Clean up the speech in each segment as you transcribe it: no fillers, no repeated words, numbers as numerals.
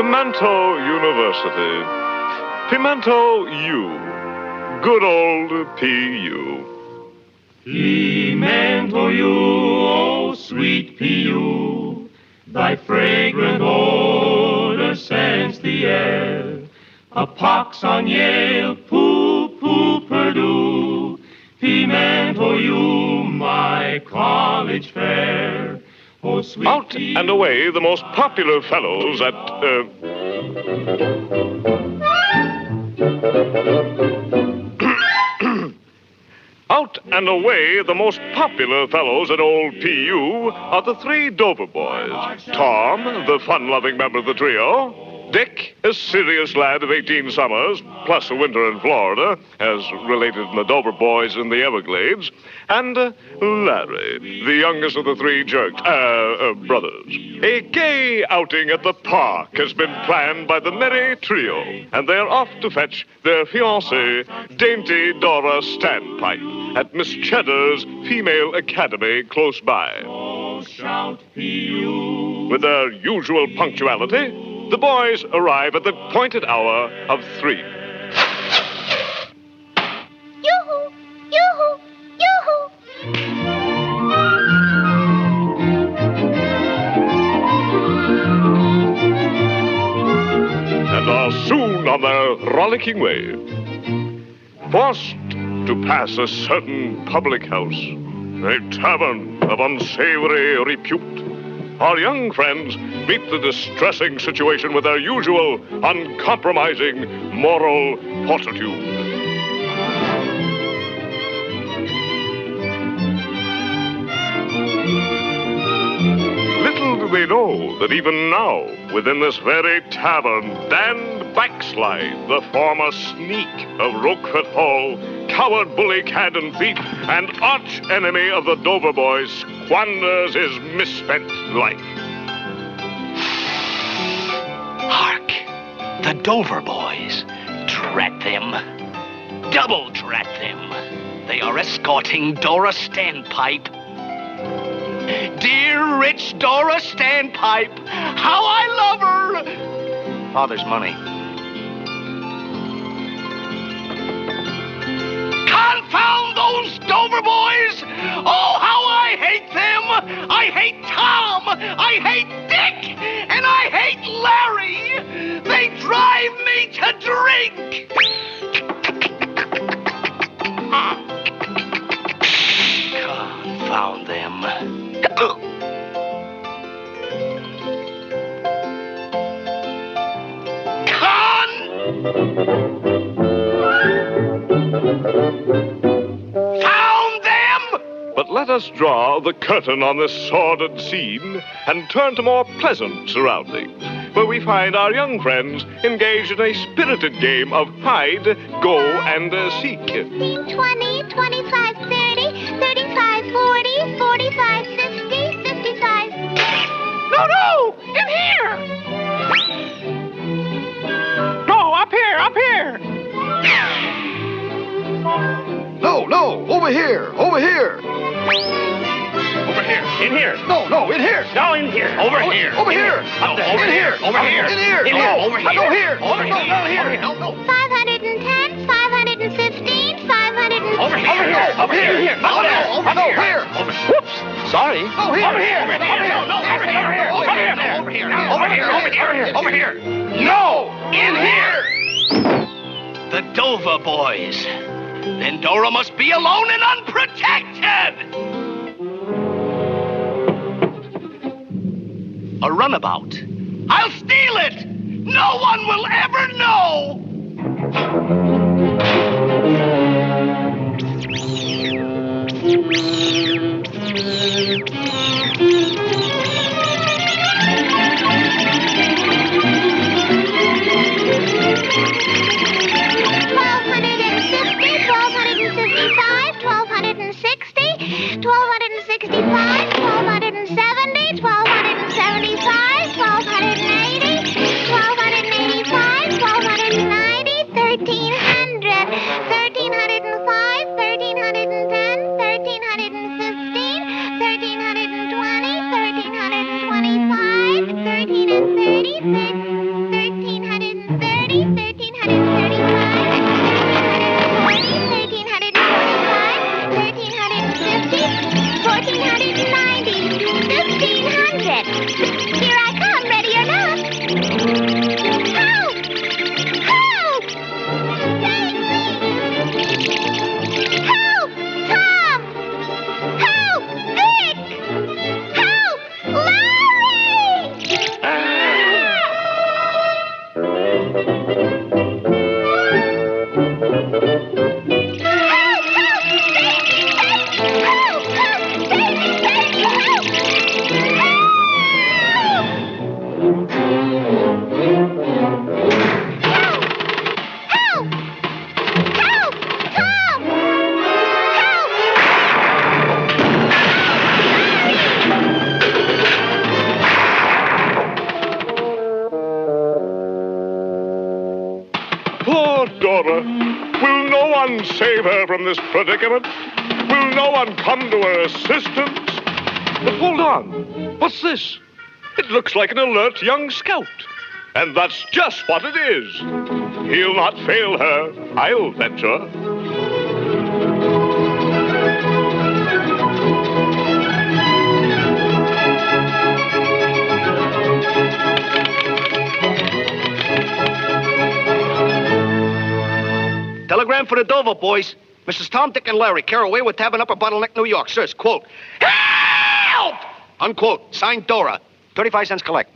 Pimento University. Pimento U. Good old P.U. Pimento U, oh sweet P.U., thy fragrant odor scents the air. A pox on Yale, poo-poo Purdue, Pimento U, my college fair. Oh, sweet Out and away the most popular fellows at, Out and away the most popular fellows at old P.U. are the three Dover boys. Tom, the fun-loving member of the trio. Dick, a serious lad of 18 summers, plus a winter in Florida, as related in the Dover boys in the Everglades. And Larry, the youngest of the three brothers. A gay outing at the park has been planned by the merry trio, and they're off to fetch their fiancée, dainty Dora Standpipe, at Miss Cheddar's Female Academy close by. Oh, shout P.U. With their usual punctuality, the boys arrive at the appointed hour of 3. Yoo-hoo! Yoo-hoo! Yoo-hoo! And are soon on their rollicking way. Forced to pass a certain public house, a tavern of unsavory repute, our young friends meet the distressing situation with their usual uncompromising moral fortitude. Little do they know that even now, within this very tavern, Dan Backslide, the former sneak of Roquefort Hall, coward bully, cad and thief, and arch enemy of the Dover boys, squanders his misspent life. Hark! The Dover boys. Drat them. Double drat them. They are escorting Dora Standpipe. Dear rich Dora Standpipe, how I love her! Father's money. Confound those Dover boys! Oh, how I hate them! I hate Tom! I hate Dick! And I hate Larry! They drive me to drink! Confound them. Found them! But let us draw the curtain on this sordid scene and turn to more pleasant surroundings, where we find our young friends engaged in a spirited game of hide, go, and seek. 15, 20, 25, 30, 35, 40, 45, 50, 55. No! In here! No, up here! No, over here! Over here! In here! No, in here! No, in here! Over here! Over here! No, over here! Over here! In here! In here! Over here! No, here! Over here! No, here! No. 510, 515, 500. Over here! Over here! No, here! Whoops! Sorry. No, here! Over here! Over here! No! In here! The Dover boys. Then Dora must be alone and unprotected! A runabout. I'll steal it! No one will ever know! one save her from this predicament? Will no one come to her assistance? But hold on. What's this? It looks like an alert young scout. And that's just what it is. He'll not fail her, I'll venture. Telegram for the Dover boys. Mrs. Tom, Dick, and Larry, Caraway with Tavern Upper Bottleneck, New York. Sirs, quote, help! Unquote. Signed Dora. 35 cents collect.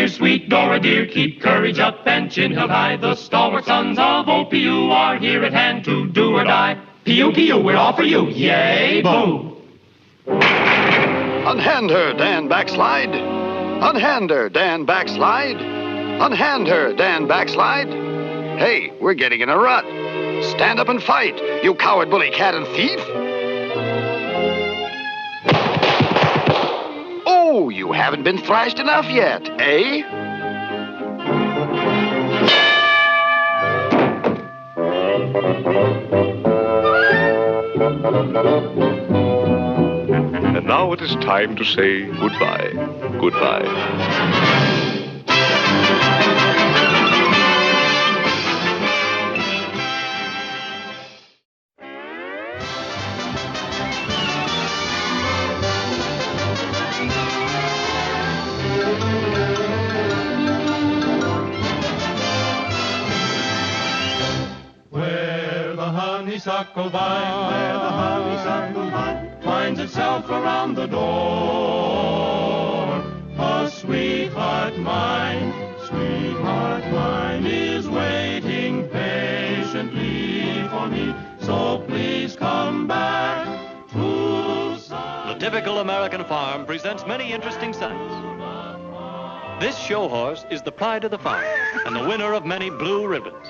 Sweet Dora, dear, keep courage up and chin held high. The stalwart sons of OPU are here at hand to do or die. P.U., P.U., we're all for you. Yay, boo! Unhand her, Dan Backslide. Unhand her, Dan Backslide. Unhand her, Dan Backslide. Hey, we're getting in a rut. Stand up and fight, you coward, bully, cat, and thief. Oh, you haven't been thrashed enough yet, eh? And now it is time to say goodbye. Goodbye. Honeysuckle vine, where the honeysuckle vine finds itself around the door. A sweetheart mine is waiting patiently for me. So please come back to sun. The typical American farm presents many interesting sights. This show horse is the pride of the farm and the winner of many blue ribbons.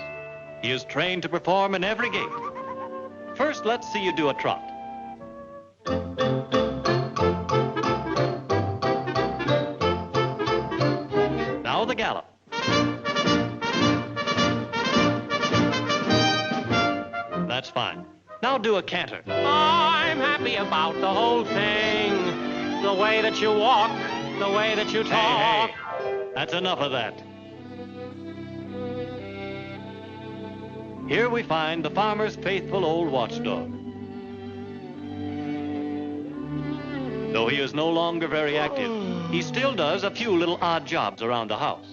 He is trained to perform in every gait. First, let's see you do a trot. Now the gallop. That's fine. Now do a canter. I'm happy about the whole thing. The way that you walk, the way that you talk. Hey, that's enough of that. Here we find the farmer's faithful old watchdog. Though he is no longer very active, he still does a few little odd jobs around the house.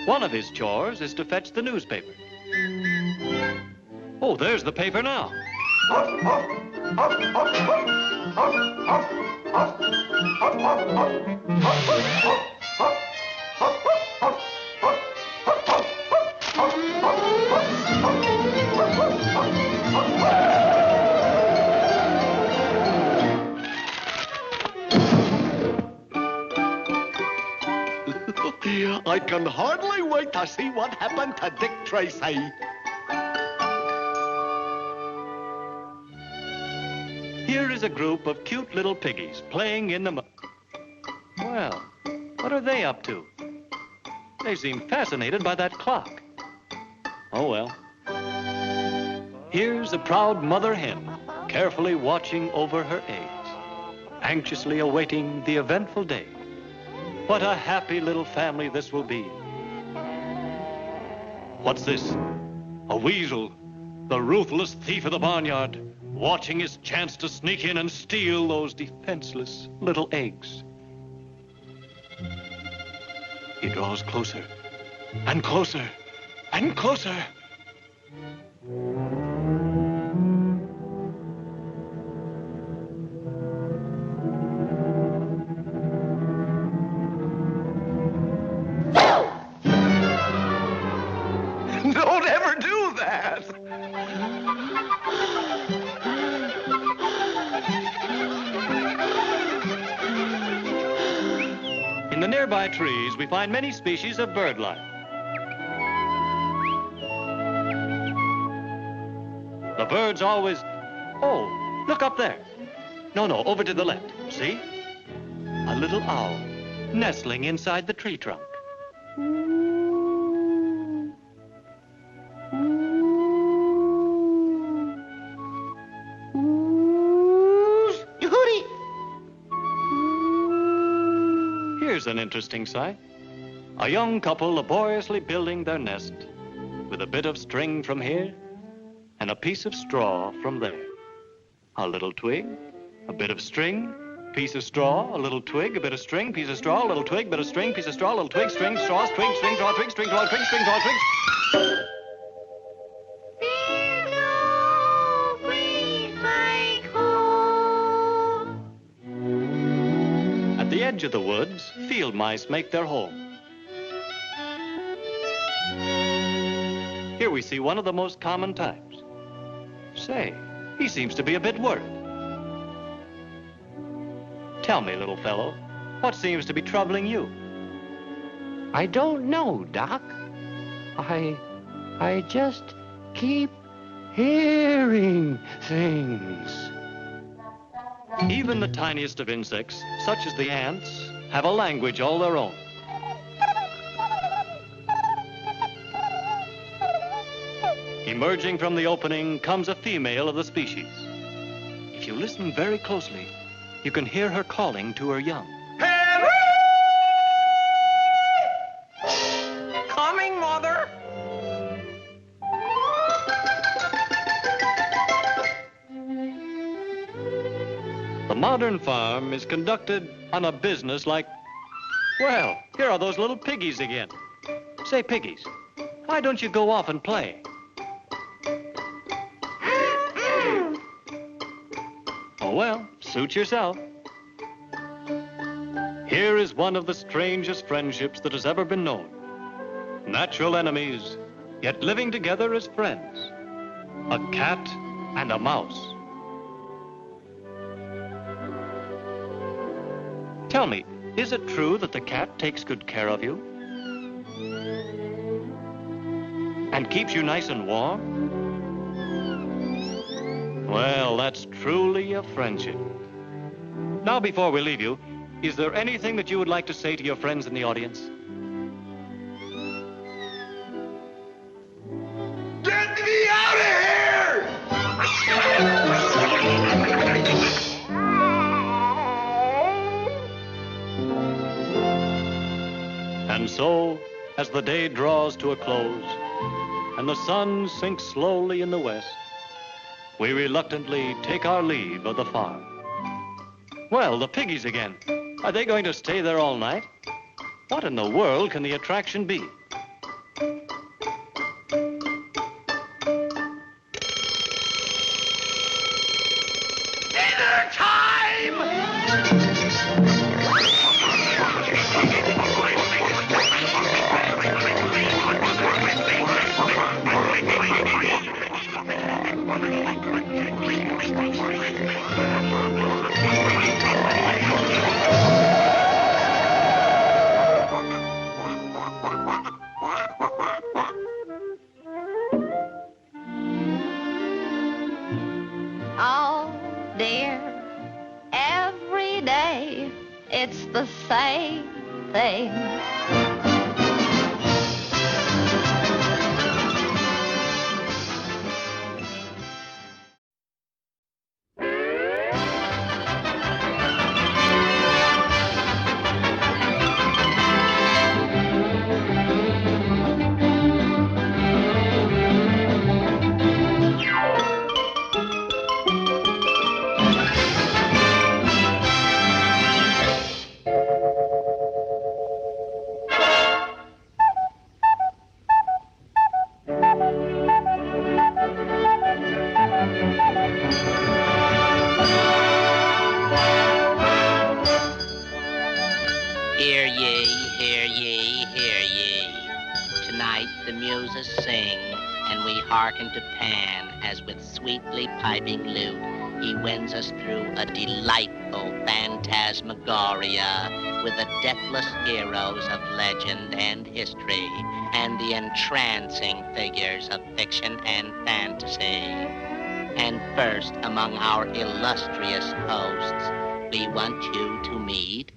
One of his chores is to fetch the newspaper. Oh, there's the paper now. I can hardly wait to see what happened to Dick Tracy. Here is a group of cute little piggies playing in the mud. Well, what are they up to? They seem fascinated by that clock. Oh, well. Here's a proud mother hen, carefully watching over her eggs, anxiously awaiting the eventful day. What a happy little family this will be. What's this? A weasel, the ruthless thief of the barnyard, watching his chance to sneak in and steal those defenseless little eggs. He draws closer, and closer, and closer. nearby trees, we find many species of bird life. The birds always... Oh, look up there. No, over to the left. See? A little owl nestling inside the tree trunk. Here's an interesting sight. A young couple laboriously building their nest with a bit of string from here and a piece of straw from there. A little twig, a bit of string, piece of straw, a little twig, a bit of string, piece of straw, a little twig, bit of string, piece of straw, a little twig, string, straw, twig, string, straw, twig, string, straw, twig, string, straw, twig. At the edge of the woods, field mice make their home. Here we see one of the most common types. Say, he seems to be a bit worried. Tell me, little fellow, what seems to be troubling you? I don't know, Doc. I just keep hearing things. Even the tiniest of insects, such as the ants, have a language all their own. Emerging from the opening comes a female of the species. If you listen very closely, you can hear her calling to her young. Coming, Mother. The modern farm is conducted on a business like... Well, here are those little piggies again. Say, piggies, why don't you go off and play? Oh, well, suit yourself. Here is one of the strangest friendships that has ever been known. Natural enemies, yet living together as friends. A cat and a mouse. Tell me, is it true that the cat takes good care of you? And keeps you nice and warm? Well, that's truly a friendship. Now, before we leave you, is there anything that you would like to say to your friends in the audience? Get me out of here! And so, as the day draws to a close and the sun sinks slowly in the west, we reluctantly take our leave of the farm. Well, the piggies again. Are they going to stay there all night? What in the world can the attraction be? Dinner time! Oh, dear, every day it's the same thing. Hear ye, hear ye, hear ye. Tonight the muses sing, and we hearken to Pan as with sweetly piping lute He wins us through a delightful phantasmagoria with the deathless heroes of legend and history and the entrancing figures of fiction and fantasy. And first among our illustrious hosts, we want you to meet...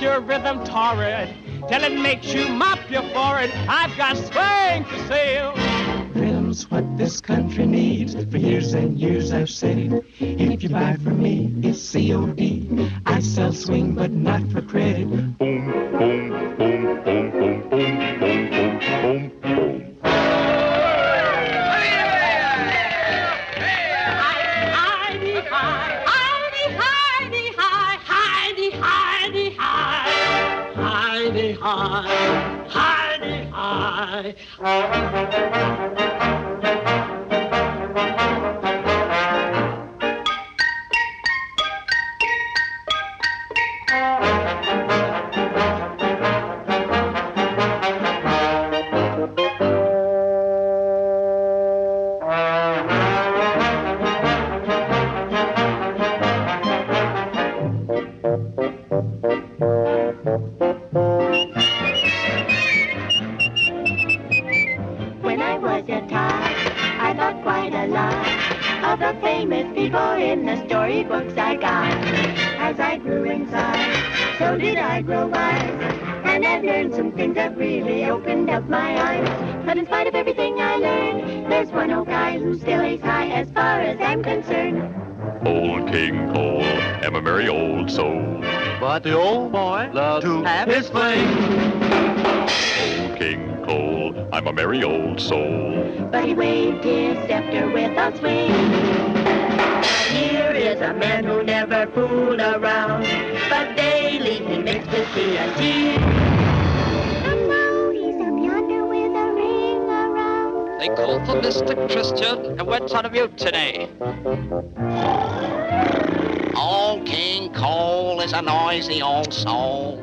Your rhythm torrid till it makes you mop your forehead. I've got swing for sale. Rhythm's what this country needs. For years and years I've said it. If you buy from me, it's COD. I sell swing, but not for credit. Boom, boom, boom, boom, boom, boom, boom, boom, boom, boom. But the old boy loves to have his fling. Old King Cole, I'm a merry old soul. But he waved his scepter with a swing. Here is a man who never fooled around, but daily he makes to see a tea. And now he's up yonder with a ring around. They called for Mr. Christian and went on a mutiny. Old King Cole is a noisy old soul.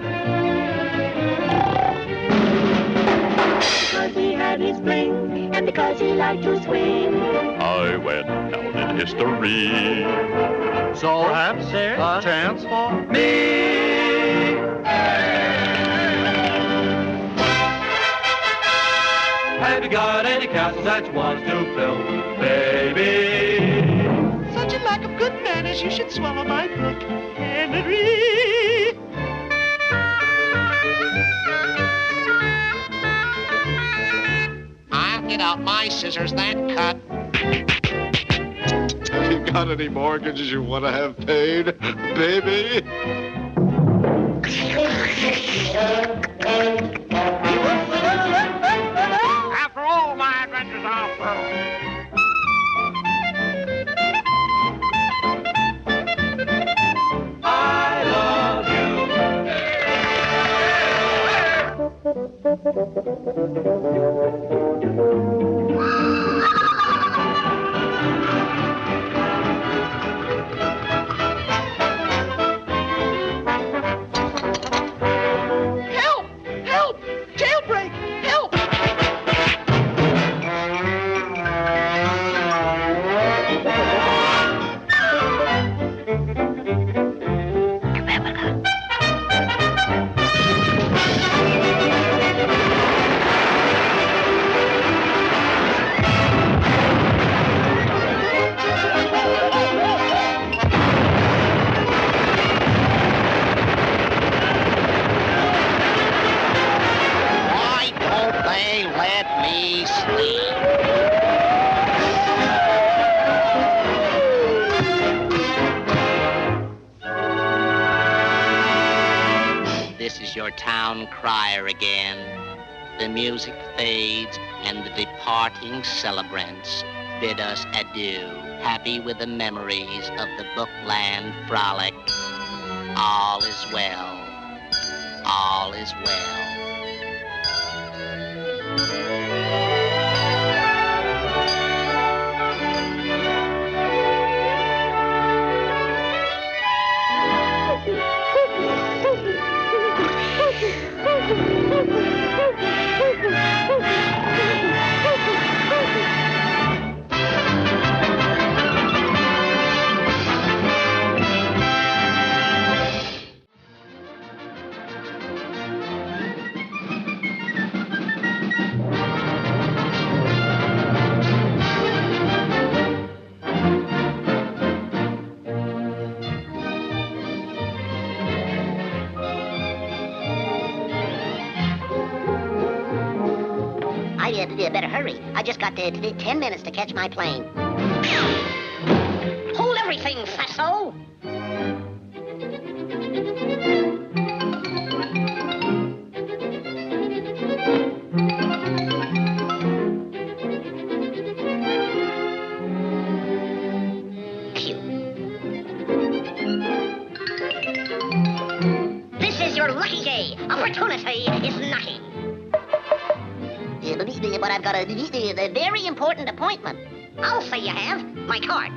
Because he had his fling, and because he liked to swing, I went down in history. So perhaps there's a chance for me. Have you got any castles that you want to build, baby? Such a lack of good manners, you should swallow my book, Henry. I'll get out my scissors, then cut. Have you got any mortgages you want to have paid, baby? After all my adventures are through. I love you. Help! Help! Jailbreak! Help! Why don't they let me sleep? This is your town crier again. The music fades and the departing celebrants bid us adieu, happy with the memories of the Bookland frolic. All is well. All is well. I better hurry. I just got 10 minutes to catch my plane. Hold everything, fatso! This is your lucky day. Opportunity is knocking. But I've got a very important appointment. I'll say you have. My card.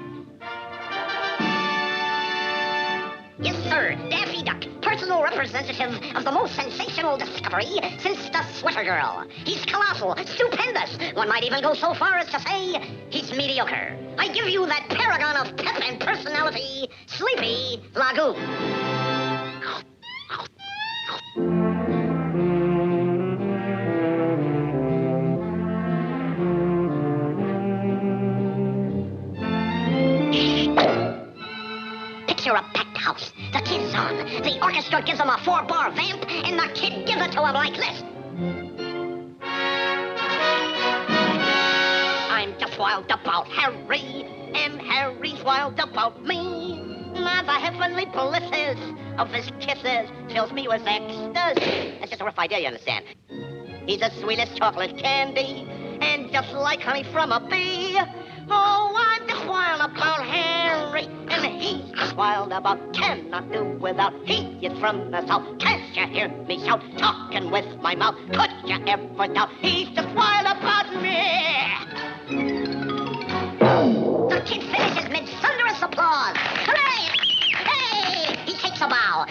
Yes, sir. Daffy Duck, personal representative of the most sensational discovery since the Sweater Girl. He's colossal, stupendous. One might even go so far as to say he's mediocre. I give you that paragon of pep and personality, Sleepy Lagoon. Picture a packed house. The kid's on. The orchestra gives him a 4-bar vamp, and the kid gives it to him like this. I'm just wild about Harry, and Harry's wild about me. My, the heavenly blisses of his kisses fills me with ecstasy. That's just a rough idea, you understand. He's the sweetest chocolate candy, and just like honey from a bee. Oh, I'm just wild about Harry, and he's just wild about cannot do without. He is from the south. Can't you hear me shout? Talking with my mouth. Could you ever doubt? He's just wild about me. The kid finishes mid thunderous applause. Hooray! Hey! He takes a bow.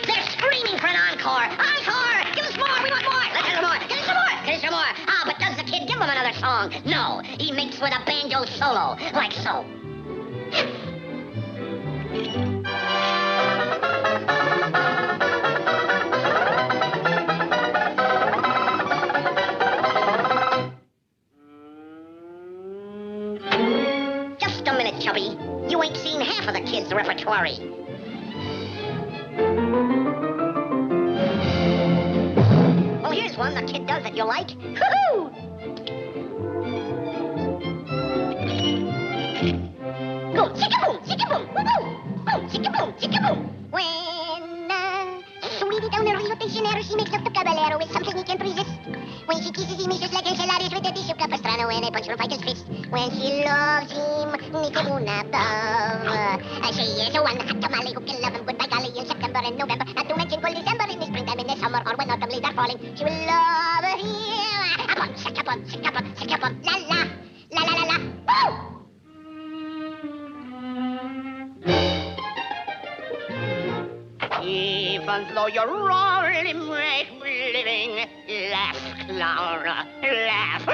They're screaming for an encore. Encore! Give us more! We want more! Let's have more! Give us some more! Give us some more! Ah, but does the kid give him another song? No. He makes with a banjo solo, like so. Just a minute, Chubby. You ain't seen half of the kid's repertoire. Well, here's one the kid does that you'll like. Hoo-hoo! Go, chicka-boom, chicka-boom, woo-hoo! Boom, chicka-boom, chicka-boom. When sweetie down the Rio de Janeiro, she makes up the caballero with something he can't resist. When she kisses him, he's just like enchiladas with a dish of capistrano, and I punch him like his fist. When she loves him, needs a moon above. She is the one hot tamale who can love him goodbye golly in September and November. Not to mention cool December in the springtime, in the summer, or when autumn leaves are falling. She will love orphans, though you're roarily make living. Laugh, clown, laugh.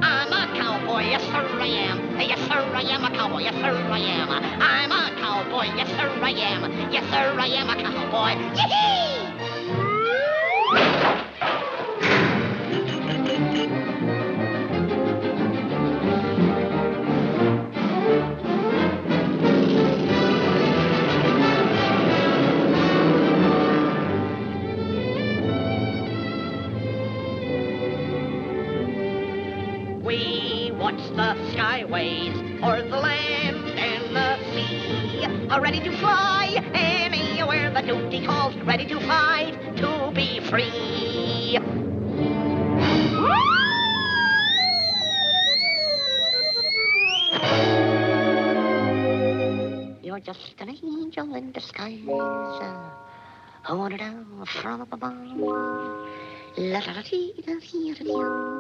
I'm a cowboy, yes sir I am. Yes sir I am a cowboy, yes sir I am. I'm a cowboy, yes sir I am. Yes sir I am a cowboy. Yee-hee! We watch the skyways o'er the land and the sea, are ready to fly anywhere the duty calls, ready to fight to be free. You're just an angel in disguise, who wandered down from up above. La-da-da-dee-da-dee-da-dee-da.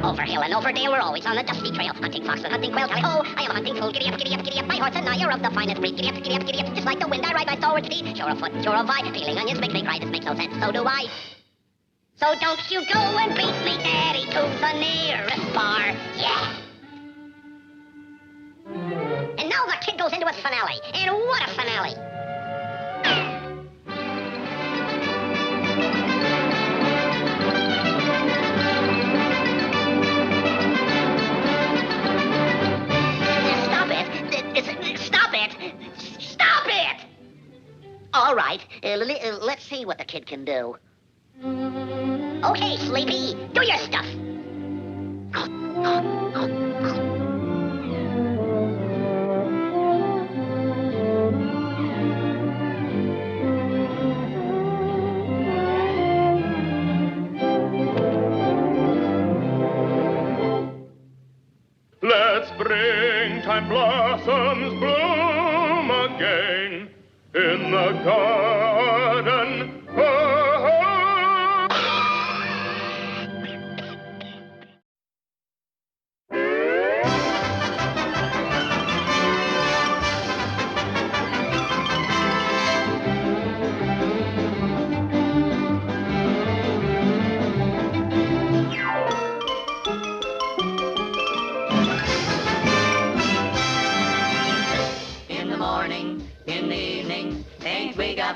Over hill and over dale, we're always on the dusty trail. Hunting fox and hunting quail, tally-ho! I am a hunting fool, giddy-up, giddy-up, giddy-up. My horse and I are of the finest breed. Giddy-up, giddy-up, giddy-up. Just like the wind, I ride my stalwart steed. Sure of foot, sure of eye. Peeling onions makes me cry, this makes no sense, so do I. So don't you go and beat me, Daddy, to the nearest bar. Yeah! And now the kid goes into his finale. And what a finale! Stop it! Stop it! Stop it! All right, let's see what the kid can do. Okay, Sleepy, do your stuff. Let springtime blossoms bloom again in the garden.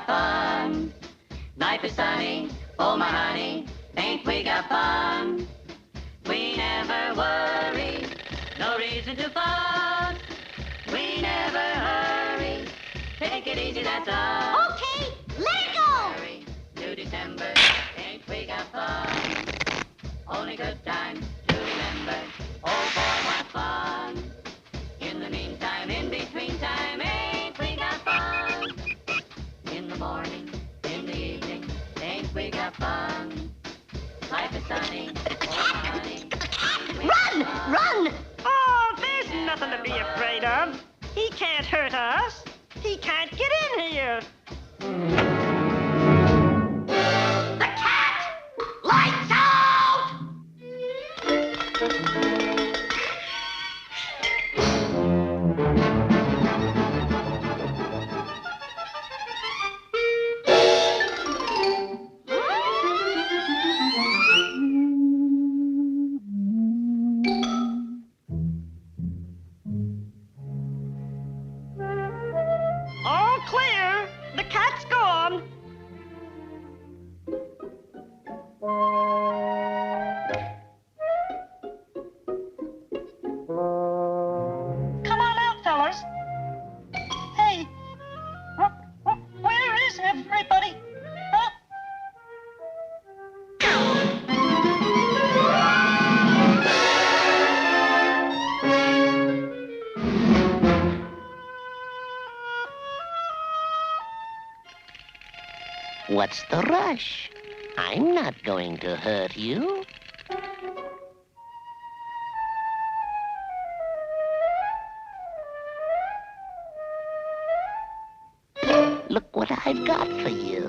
Fun. Life is sunny, oh my honey, ain't we got fun? We never worry, no reason to fuss. We never hurry, take it easy, that's all. Okay, let it go! To December, ain't we got fun? Only good times to remember, oh boy, what fun. In the meantime, in between time, ain't we got fun? In the morning, in the evening, ain't we got fun? Life is sunny, oh honey. Run! Run! Oh, there's nothing to be afraid of. He can't hurt us. He can't get in here. The cat! Lights out! All clear. The cat's gone. Come on out, fellas. Hey, where is everybody? Huh? What's the rush? I'm not going to hurt you. Look what I've got for you.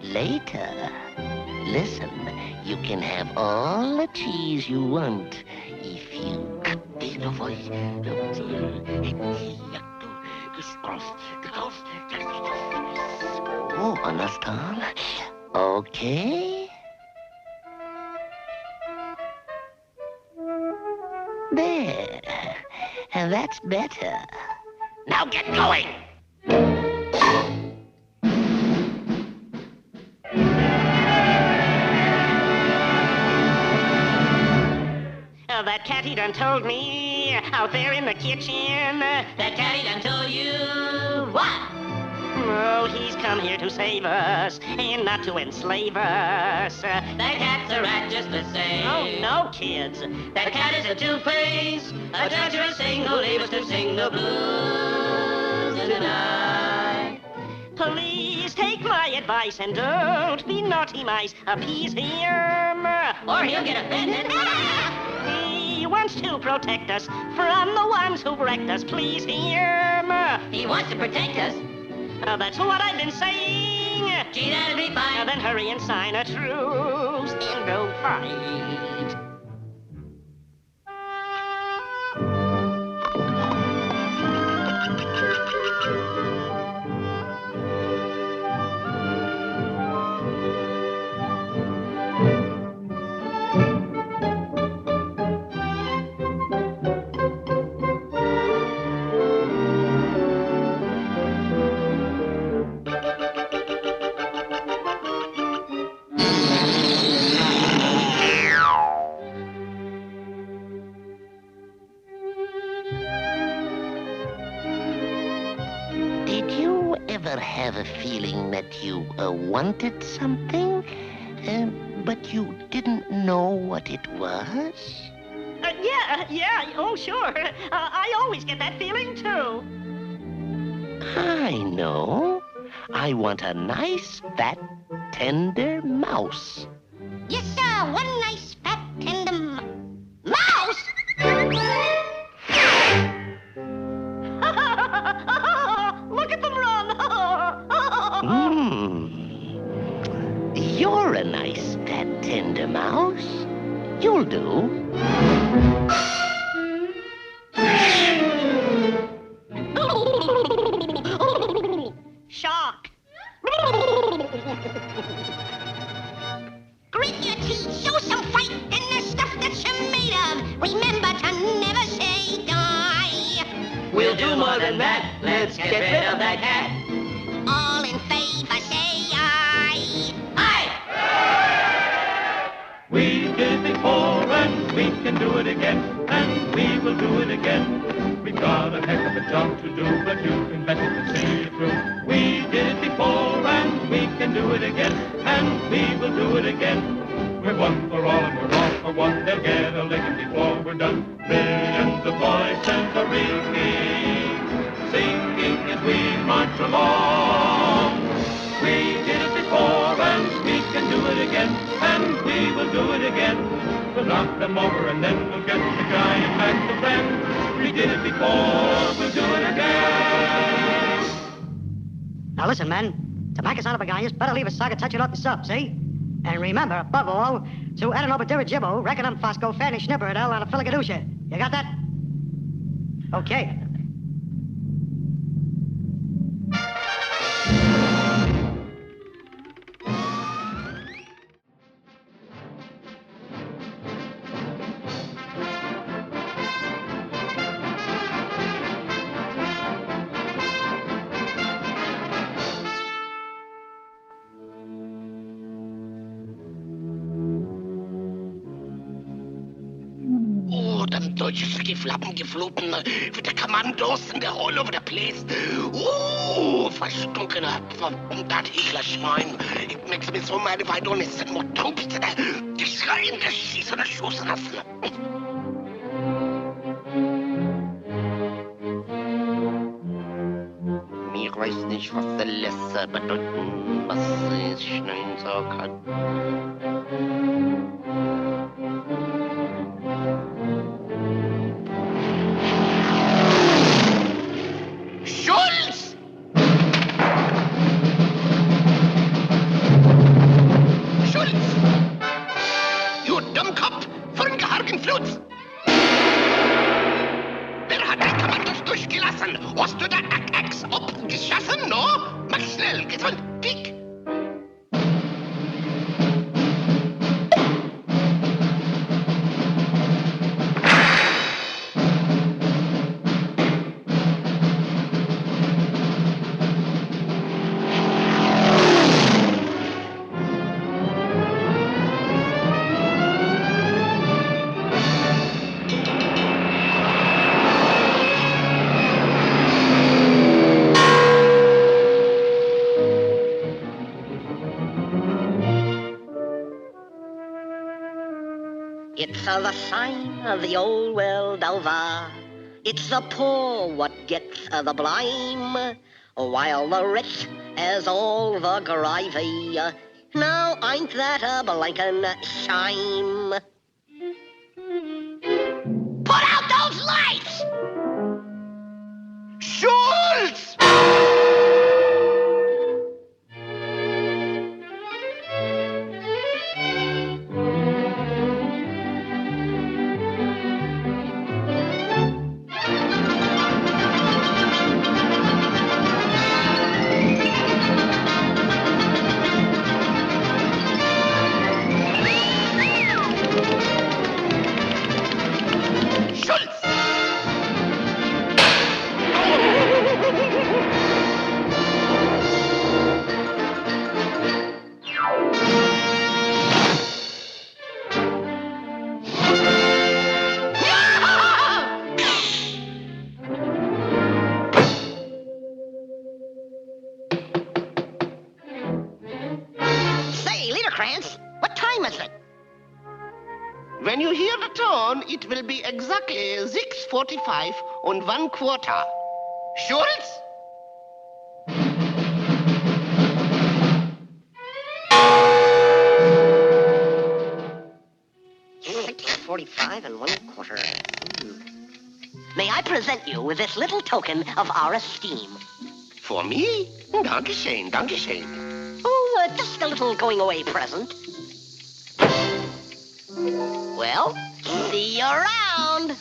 Later. Listen, you can have all the cheese you want if you cut it off. Oh, understand? Okay. There. That's better. Now get going. That catty done told me out there in the kitchen. That catty done told you what? Oh, he's come here to save us and not to enslave us. That cat's a rat just the same. Oh, no, kids. That cat is a two-face, a treacherous thing who leaves us to sing the blues tonight. Please take my advice and don't be naughty mice. Appease him. Or he'll get offended. He wants to protect us from the ones who've wrecked us. Please him. He wants to protect us. That's what I've been saying. Gee, that'll be fine. Then hurry and sign a truce and go fight. Have a feeling that you wanted something, but you didn't know what it was? Yeah, oh sure. I always get that feeling too. I know. I want a nice, fat, tender mouse. Yes, sir, one nice, fat, tender mouse! Look at them run! You're a nice, fat, tender mouse. You'll do. Shark! Grit your teeth, show some fight in the stuff that you're made of. Remember to never say die. We'll do more than that. Let's get rid of that cat. All in favor, say aye. Aye! We did it before and we can do it again, and we will do it again. We've got a heck of a job to do, but you can bet it will see it through. We did it before and we can do it again, and we will do it again. We're one for all and we're all for one. They'll get a licking before we're done. Millions of voices are ringing, singing as we march along. We did it before and we can do it again, and we will do it again. We'll knock them over and then we'll get the giant back to friend. We did it before, we'll do it again. Now listen, men, to back us out of a guy, you better leave a socket touching off the sub, see? And remember, above all, to Adenoba Dirigible, Reckonum Fosco, Fanny Schnipperidel, on a Filigadusha. You got that? Okay. Them deutsche Stieflappen gefloten with the commandos and they're all over the place. Verstunkene, that Hitler-Schwein. It makes me so mad if I don't listen more troops to the schreien, the schießen, the schossen lassen. Ich weiß nicht, was der Lässe bedeuten, was ich schnell sagen kann. lassen. Hast du da Axe abgeschossen, no? Mach schnell, gesund, pick. It's the sign of the old world over. It's the poor what gets the blame, while the rich has all the gravy. Now ain't that a blinkin' shame? Put out those lights! Schultz! What time is it? When you hear the tone, it will be exactly 6:45 and 1/4. Schultz? $6.45 and 1/4. May I present you with this little token of our esteem? For me? Dankeschön, Dankeschön. Oh, just a little going-away present. Well, see you around.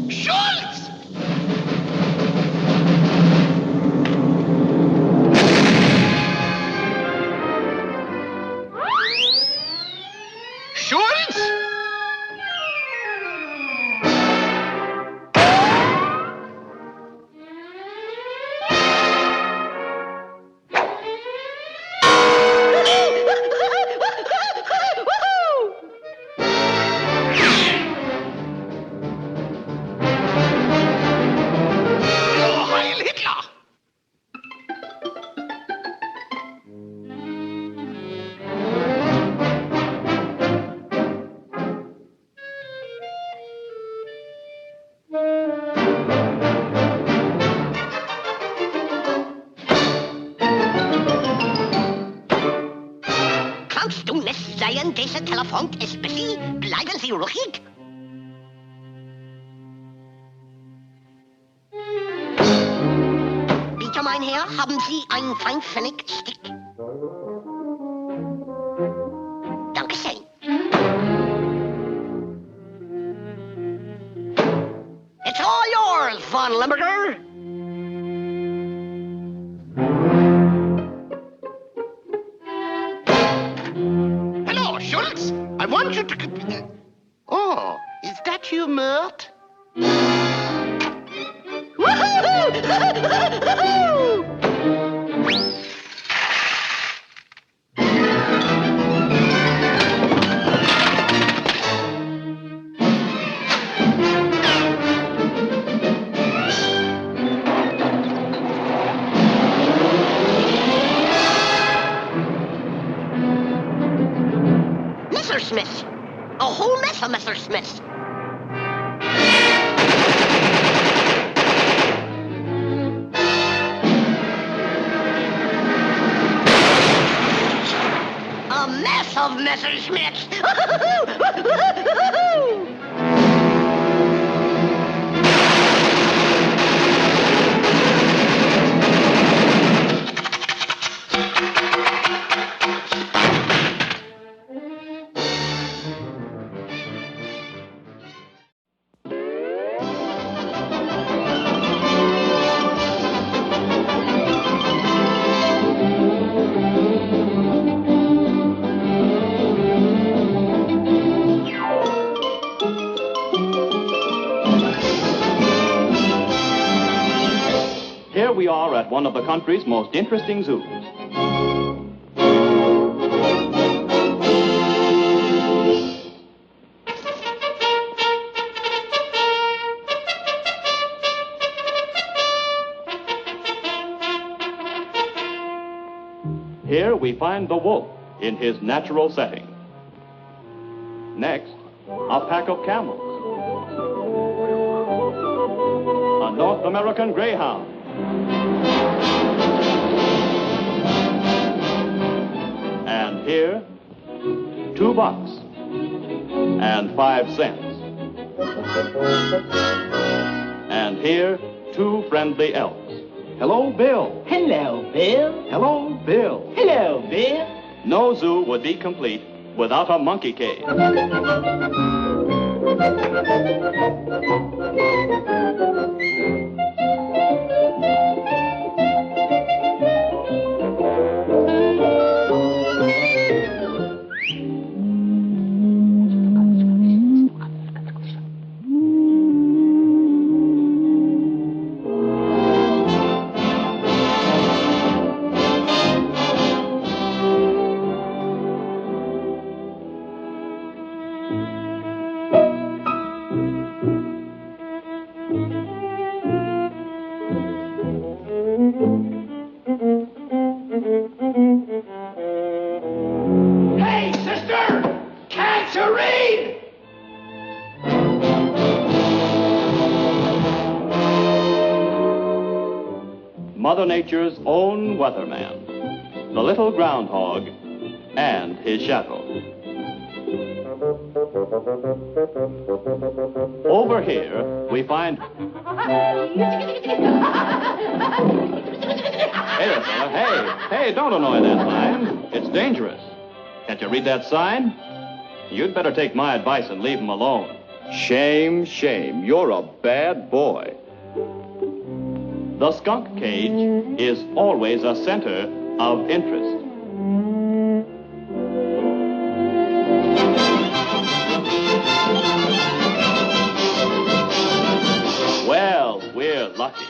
Schultz! Schultz! Kannst du nicht sehen, dieser Telefon ist busy? Bleiben Sie ruhig. Bitte, mein Herr, haben Sie einen Feinpfennig-Stick? Dankeschön. It's all yours, Von Limburger. Hello, Schultz. I want you to... Oh, is that you, Mert? Messerschmitt. A whole mess of Messerschmitt. A mess of Messerschmitt. are at one of the country's most interesting zoos. Here we find the wolf in his natural setting. Next, a pack of camels. A North American greyhound. And here, 2 bucks and 5 cents. And here, 2 friendly elks. Hello, Bill. Hello, Bill. Hello, Bill. Hello, Bill. No zoo would be complete without a monkey cage. Hey, sister! Can't you read? Mother Nature's own weatherman, the little groundhog, and his shadow. Over here, we find... Hey there, fella. Hey, don't annoy that lion. It's dangerous. Can't you read that sign? You'd better take my advice and leave him alone. Shame, shame. You're a bad boy. The skunk cage is always a center of interest. Well, we're lucky.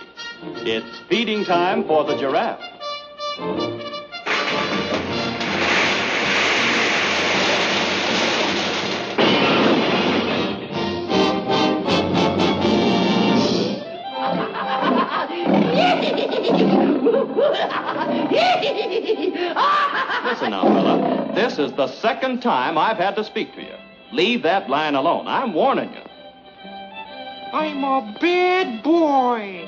It's feeding time for the giraffe. Listen now, fella. This is the second time I've had to speak to you. Leave that lion alone. I'm warning you. I'm a bad boy.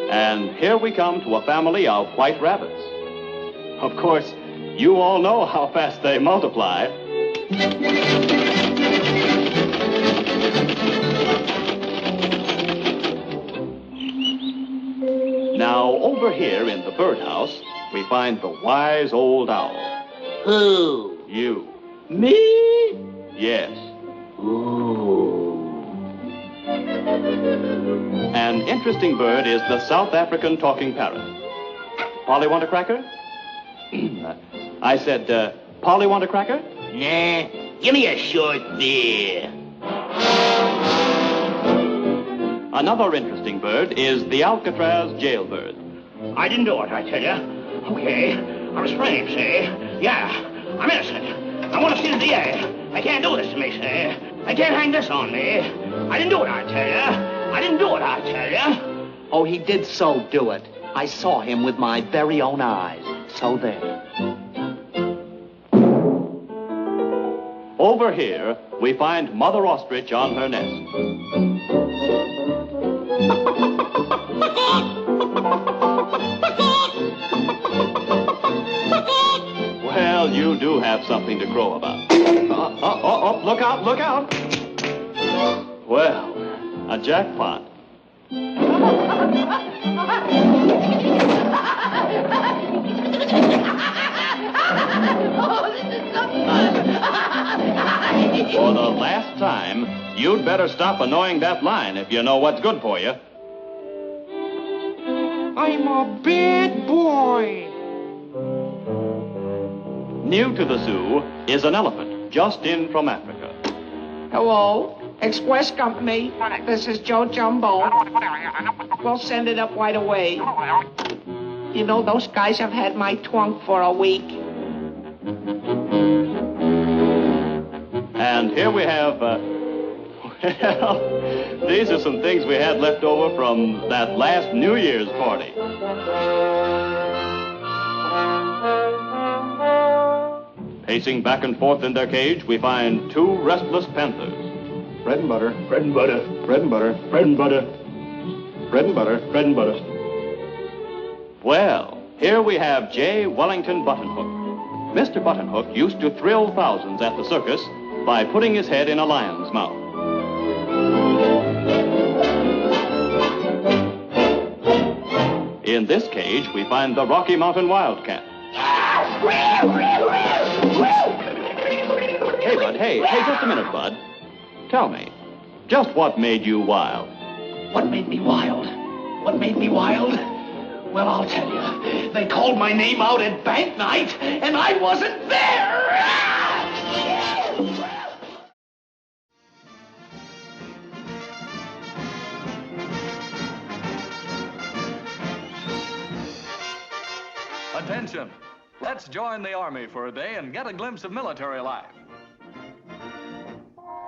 And here we come to a family of white rabbits. Of course, you all know how fast they multiply. Now, over here in the birdhouse, we find the wise old owl. Who? You. Me? Yes. Ooh. An interesting bird is the South African talking parrot. Polly, want a cracker? I said, Polly, want a cracker? Nah, give me a short beer. Another interesting bird is the Alcatraz jailbird. I didn't do it, I tell you. Okay, I was framed, see? Yeah, I'm innocent. I want to see the DA. They can't do this to me, see? They can't hang this on me. I didn't do it, I tell you. I didn't do it, I tell you. Oh, he did so do it. I saw him with my very own eyes. So there. Over here, we find Mother Ostrich on her nest. Well, you do have something to crow about. Look out, look out. Well, a jackpot. For the last time, you'd better stop annoying that lion if you know what's good for you. I'm a bad boy. New to the zoo is an elephant just in from Africa. Hello? Express Company, this is Joe Jumbo. We'll send it up right away. You know, those guys have had my trunk for a week. And here we have, well, these are some things we had left over from that last New Year's party. Pacing back and forth in their cage, we find two restless panthers. Bread and butter, bread and butter, bread and butter, bread and butter, bread and butter, bread and butter. Well, here we have J. Wellington Buttonhook. Mr. Buttonhook used to thrill thousands at the circus by putting his head in a lion's mouth. In this cage, we find the Rocky Mountain Wildcat. Hey, Bud, hey, just a minute, Bud. Tell me, just what made you wild? What made me wild? What made me wild? Well, I'll tell you. They called my name out at bank night, and I wasn't there! Attention! Let's join the Army for a day and get a glimpse of military life.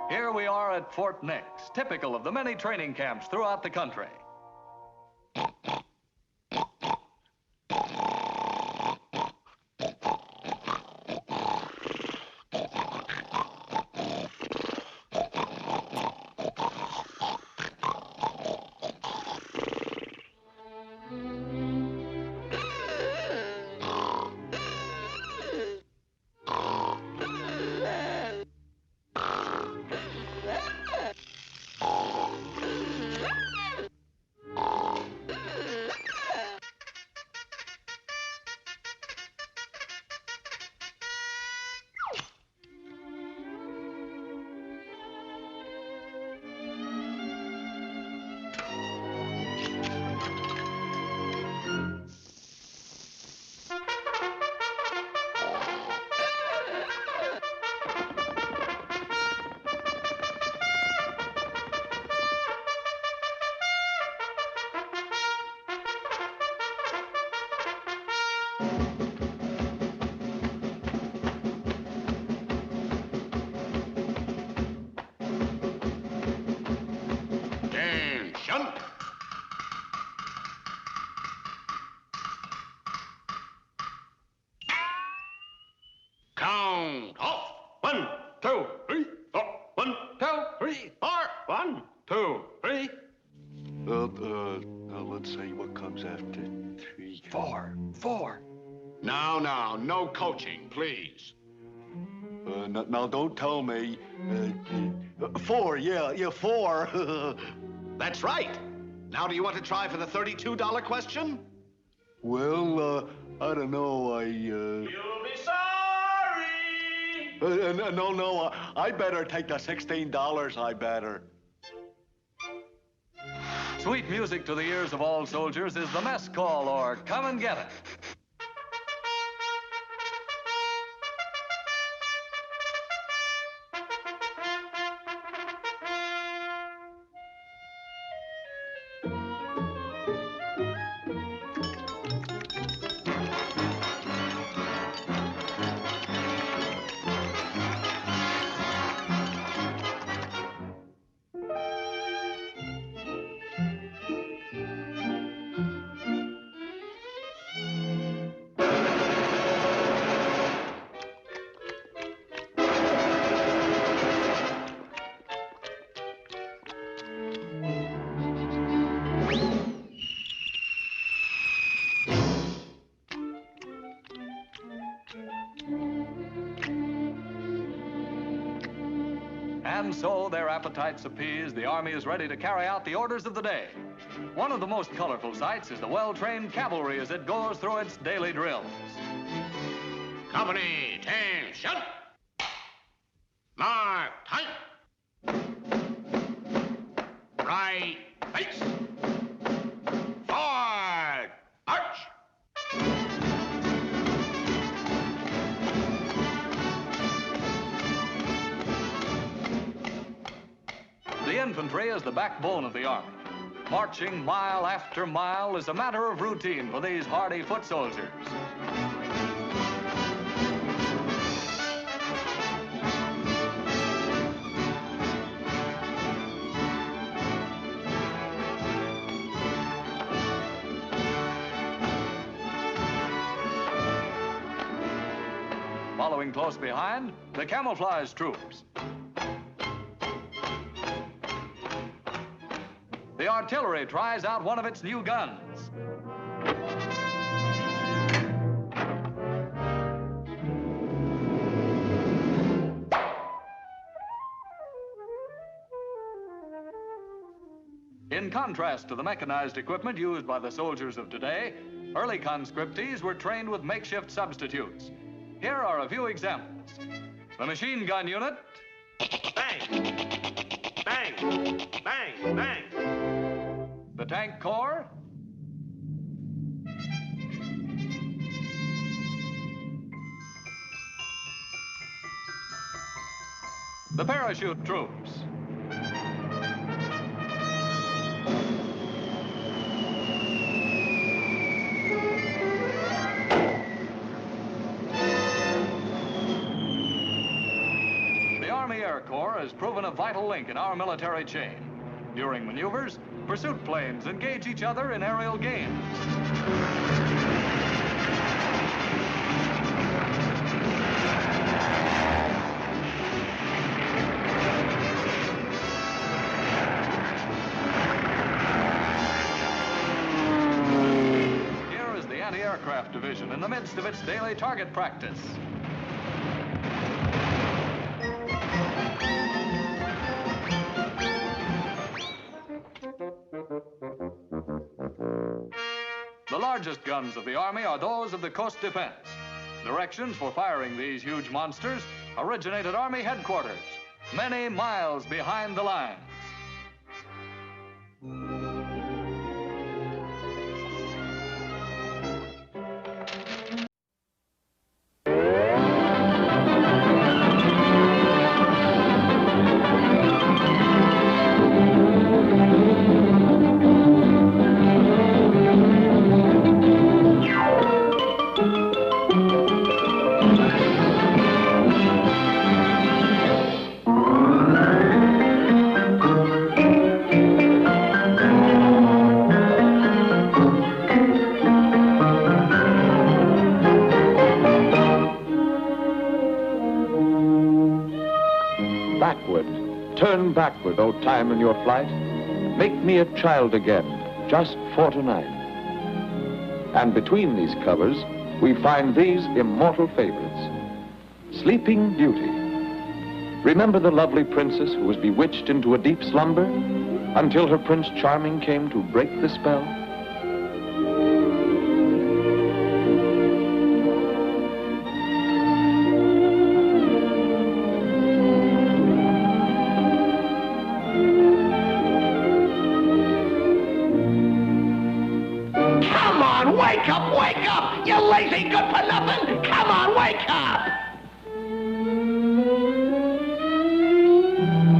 Here we are at Fort Nix, typical of the many training camps throughout the country. Count off. 1, 2, 3, 4. 1, 2, 3, 4. 1, 2, 3. Let's see what comes after 3. 4. Now, no coaching, please. Now, don't tell me. 4, yeah, 4. That's right. Now, do you want to try for the $32 question? Well, I don't know, You'll be sorry. No, I better take the $16, I better. Sweet music to the ears of all soldiers is the mess call, or come and get it. And so, their appetites appeased, the Army is ready to carry out the orders of the day. One of the most colorful sights is the well-trained cavalry as it goes through its daily drills. Company, attention. Mark, tight. Right, face. Forward, march. infantry is the backbone of the Army. Marching mile after mile is a matter of routine for these hardy foot soldiers. Following close behind, the camouflage troops. The artillery tries out one of its new guns. In contrast to the mechanized equipment used by the soldiers of today, early conscriptees were trained with makeshift substitutes. Here are a few examples. The machine gun unit. Bang! Bang! Bang! Bang! The tank corps. The parachute troops. The Army Air Corps has proven a vital link in our military chain. During maneuvers, pursuit planes engage each other in aerial games. Here is the anti-aircraft division in the midst of its daily target practice. The largest guns of the Army are those of the Coast Defense. Directions for firing these huge monsters originate at Army headquarters, many miles behind the lines. Turn backward, O time, in your flight. Make me a child again, just for tonight. And between these covers, we find these immortal favorites. Sleeping Beauty. Remember the lovely princess who was bewitched into a deep slumber until her Prince Charming came to break the spell? Wake up, wake up! You lazy good-for-nothing! Come on, wake up!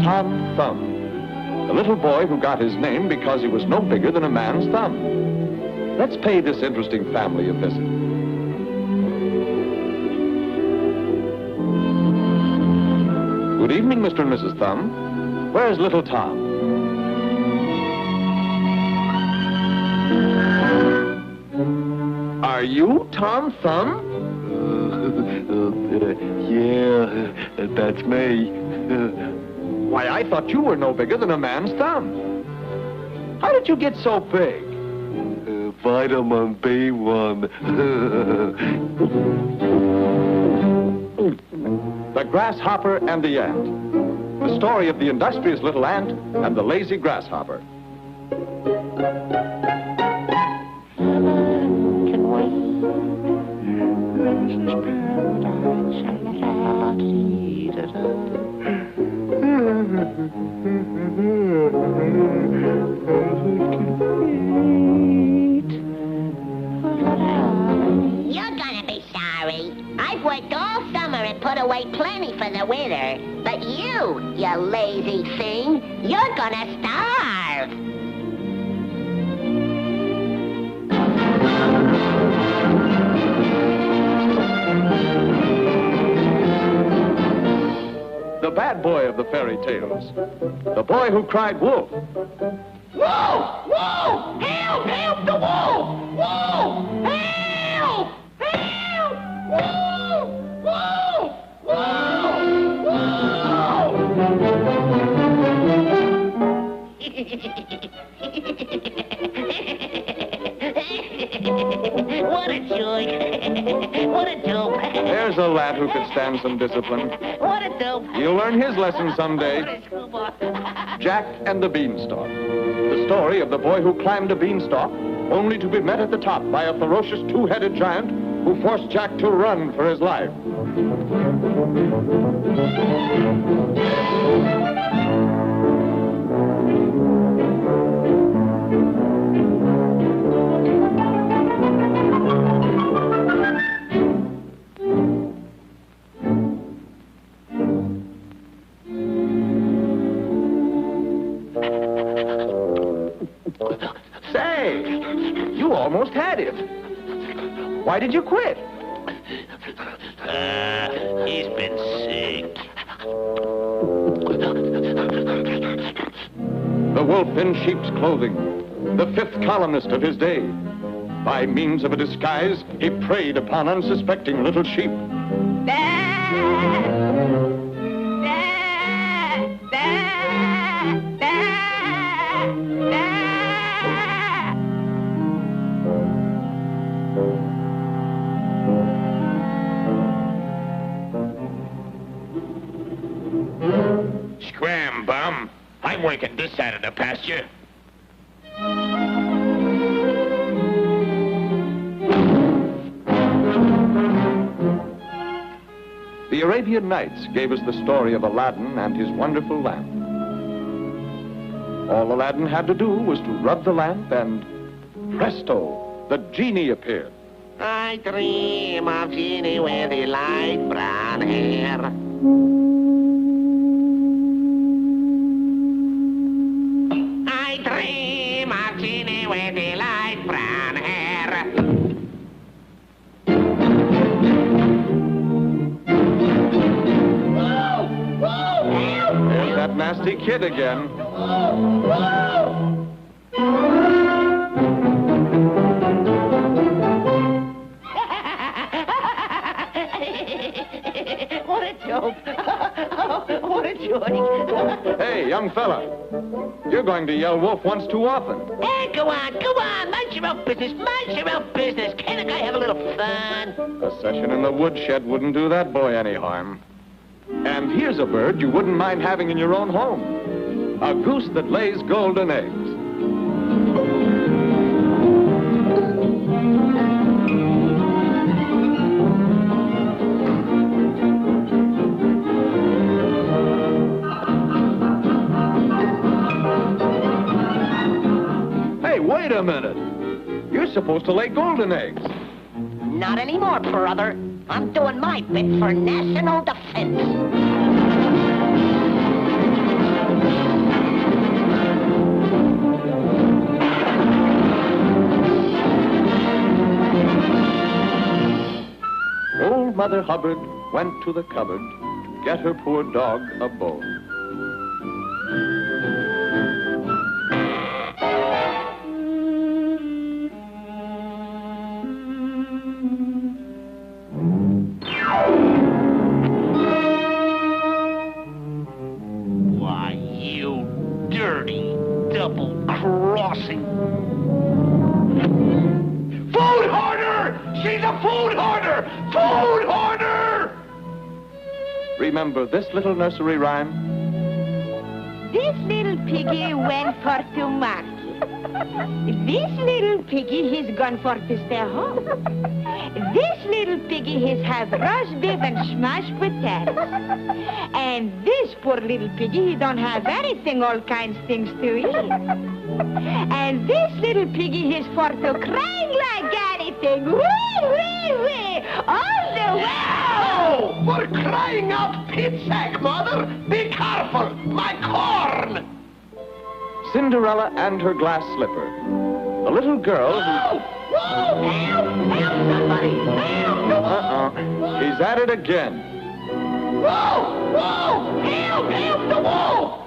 Tom Thumb, the little boy who got his name because he was no bigger than a man's thumb. Let's pay this interesting family a visit. Good evening, Mr. and Mrs. Thumb. Where's little Tom? Are you Tom Thumb? Yeah, that's me. Why, I thought you were no bigger than a man's thumb. How did you get so big? Vitamin B1. The Grasshopper and the Ant. The story of the industrious little ant and the lazy grasshopper. You're gonna be sorry. I've worked all summer and put away plenty for the winter. But you lazy thing, you're gonna starve. The bad boy of the fairy tales. The boy who cried wolf. Wolf! Wolf! Help! Help the wolf! Wolf! Help! Help! Wolf! Wolf! Wolf! What a joy. What a dope. There's a lad who could stand some discipline. What a dope. You'll learn his lesson someday. Jack and the Beanstalk. The story of the boy who climbed a beanstalk, only to be met at the top by a ferocious two-headed giant who forced Jack to run for his life. Say, you almost had him. Why did you quit? He's been sick. The wolf in sheep's clothing, the fifth columnist of his day. By means of a disguise, he preyed upon unsuspecting little sheep. Scram, bum. I'm working this side of the pasture. The Arabian Nights gave us the story of Aladdin and his wonderful lamp. All Aladdin had to do was to rub the lamp and presto, the genie appeared. I dream of Genie with the light brown hair. I dream of Genie with the light brown hair. There's that nasty kid again. What a dope. What a joy. Hey, young fella, you're going to yell wolf once too often. Hey, go on. Mind your own business. Can't a guy have a little fun? A session in the woodshed wouldn't do that boy any harm. And here's a bird you wouldn't mind having in your own home. A goose that lays golden eggs. Hey, wait a minute. You're supposed to lay golden eggs. Not anymore, brother. I'm doing my bit for national defense. Old Mother Hubbard went to the cupboard to get her poor dog a bone. Why, you dirty double-crossing. Food hoarder! She's a food hoarder! Food hoarder! Remember this little nursery rhyme? This little piggy went for to market. This little piggy, he's gone for to stay home. This little piggy, he's have roast beef and smashed potatoes. And this poor little piggy, he don't have anything, all kinds things to eat. And this little piggy, he's for to crying like Granny everything. Wee, wee, wee. All the way. Oh, for crying out pit sack, Mother! Be careful! My corn! Cinderella and her glass slipper. The little girl who... Whoa! Help! Help somebody! Help! He's at it again. Whoa! Whoa! Help! Help the wall!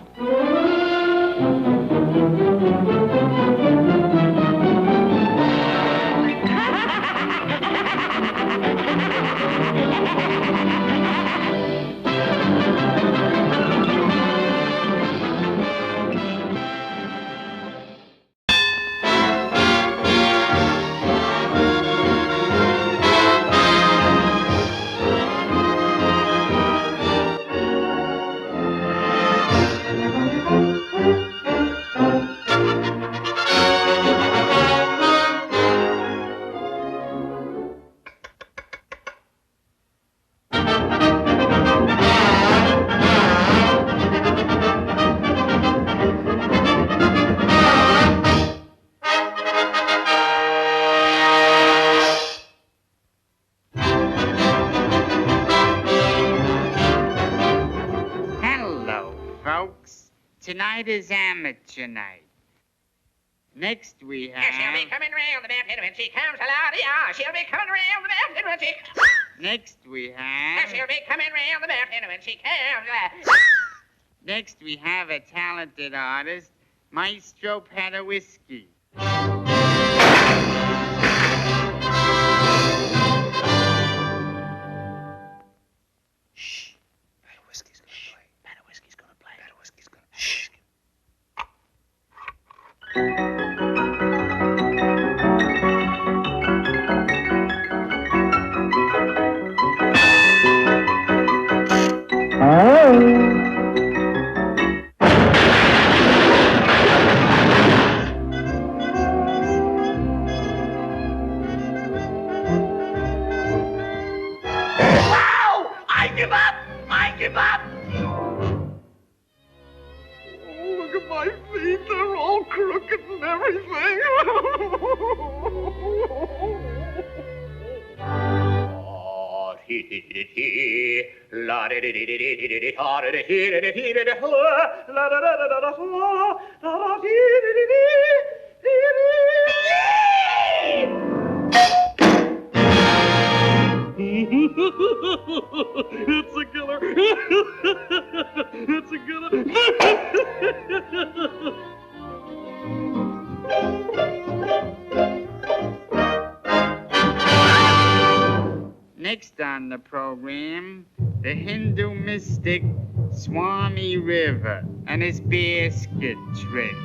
Tonight is amateur night. Next we have... She'll be coming round the mountain when she comes along. She'll be coming round the mountain when she... Next we have... She'll be coming round the mountain when she comes along. Next we have a talented artist, Maestro Padawisky. Shh. Padawisky's gonna play. Padawisky's gonna play. Padawisky's gonna play. Shh. Wow! I give up! I give up! Oh, look at my feet. They're all crooked and everything. La di di di di di di di da di di di di di di la da da da da da da da di di di It's a killer. It's a killer. Next on the program, the Hindu mystic Swami River and his basket trick.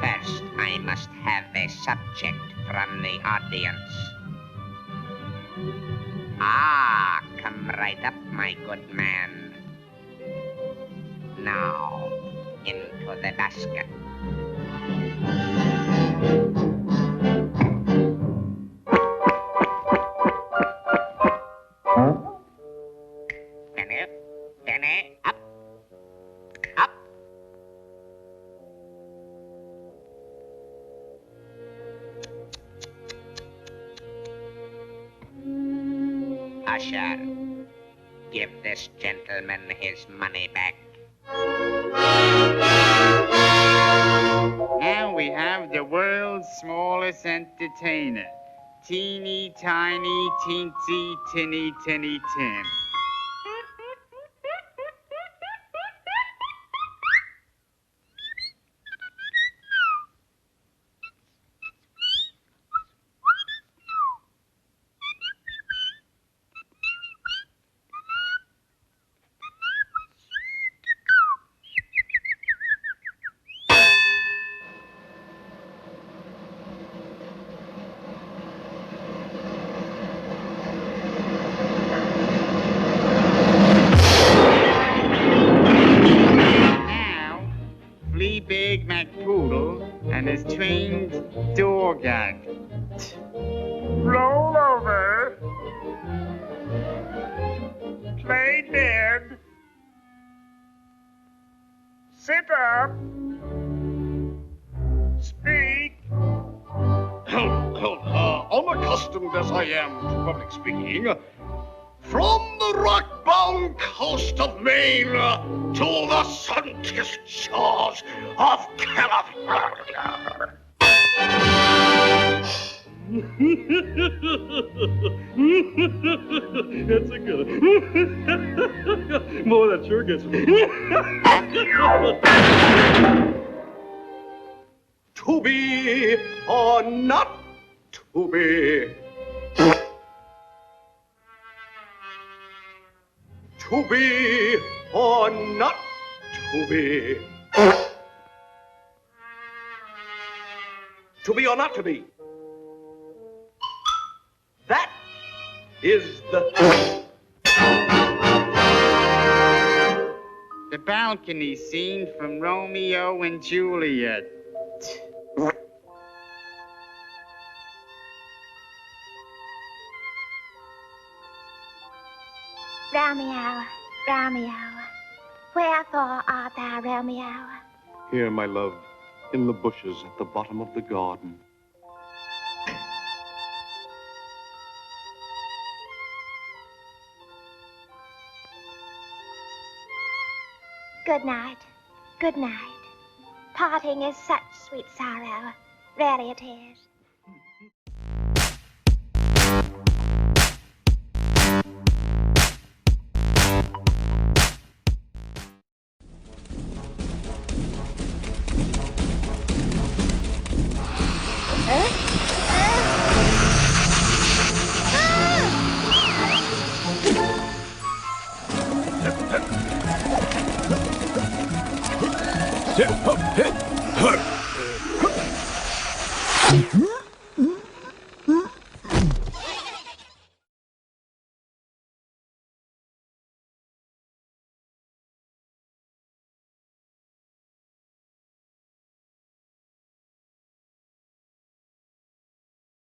First, I must have a subject from the audience. Ah, come right up, my good man. Now, into the basket. Penny, penny, up, up. Usher, give this gentleman his money back. Now we have the world's smallest entertainer, teeny tiny teensy tinny tinny Tim. Big McPoodle and his trained dog act. Roll over. Play dead. Sit up. Speak. accustomed as I am to public speaking, from the rock-bound coast of Maine to the sun-kissed shores of California. That's a good one. Boy, that sure gets me. To be or not to be. To be or not to be. To be or not to be. That is the balcony scene from Romeo and Juliet. Romeo, Romeo, wherefore art thou, Romeo? Here, my love, in the bushes at the bottom of the garden. Good night, good night. Parting is such sweet sorrow, really it is.